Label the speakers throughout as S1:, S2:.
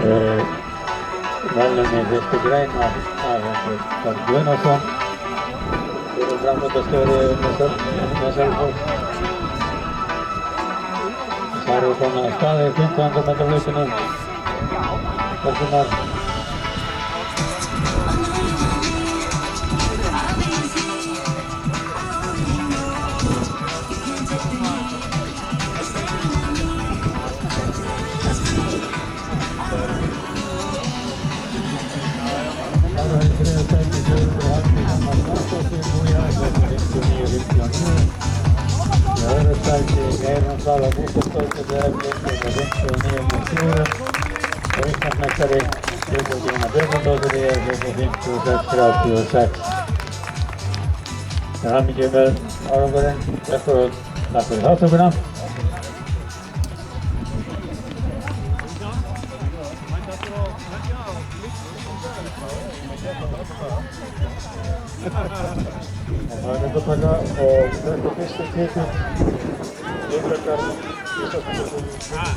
S1: Verðlaunir Vinstri græn af Karl Guðnason fyrir framkvæmdastjóri með Selfoss. Það eru komin að staði 1500 metra hlaupinu. Þessumar. Sala Gústafsdóttir með 59,4 og Íslandsmeistari Björgvin Björgvindóttir er 56,36. Það er hamingju með árangurinn. Takk fyrir þáttökuna. Það er undirtaka og þetta fyrstu titill Íslandar Íslandsmeistarinn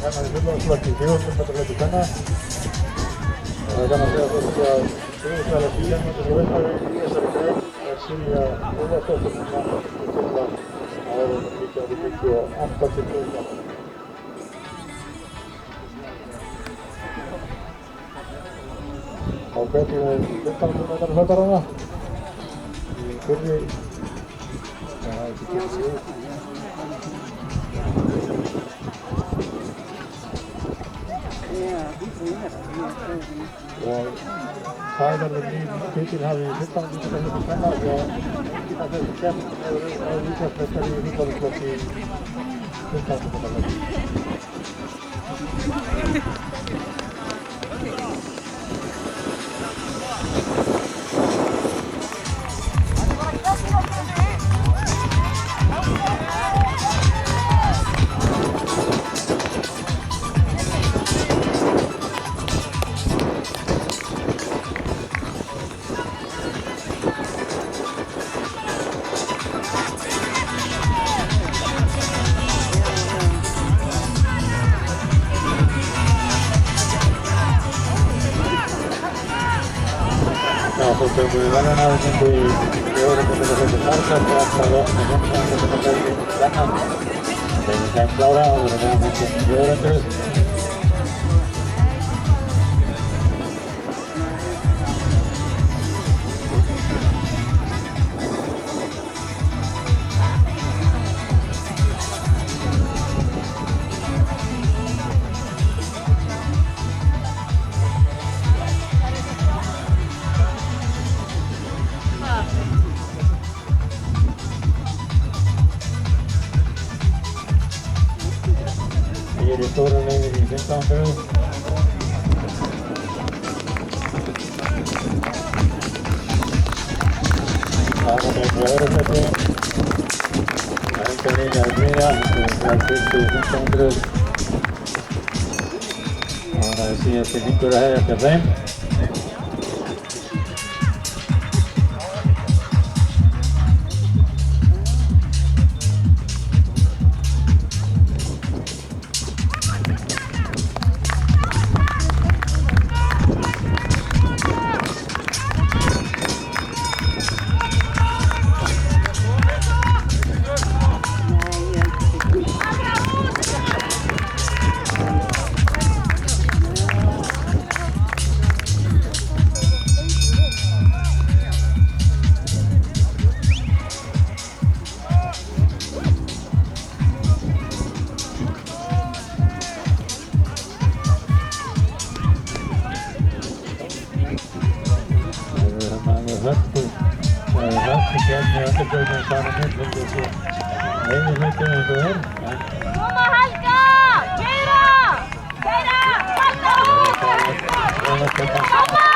S1: hennar í fullorðsflokki 400 metra hlaupi kvenna. Það er gaman að segja fólki að sigurvegara 400 metra hlaupi í þessari grein er Silja Ólafsdóttir sem vann titla á árunum 1998 til 2008. Þá hvetjum við 1500 metra hlauparana í fyrri það er ekki kemur sig út. Og það verður nýjum titilhafi í 1500 metra hlaupi kvenna og ekki það þessi keppni er Íslandsmeistari í fullorðsflokki 1500 metra hlaupi. Svo tökum við verðlaunafhendingu í 400 metra hlaupi karla og alltaf lokna 1500 metra hlaupi kvenna. Þeim er þeim klára og við erum með 400. Ég er í stóra leiðir í 1500. Það er með öðrufætti. Það er ekki að reyna að gríða. Það er fyrst í 1500. Og það er síðasti hringur að hefja eftir þeim. Hörpu kemni undirbjörnum saman hundum þessu heiðurhlaupinu eins og er.
S2: Koma Helga! Geira! Geira! Halda út! Koma! Koma Helga!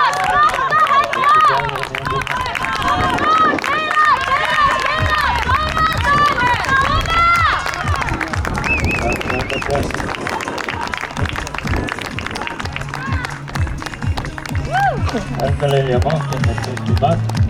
S1: Helga Lilja Martin með 20 mark.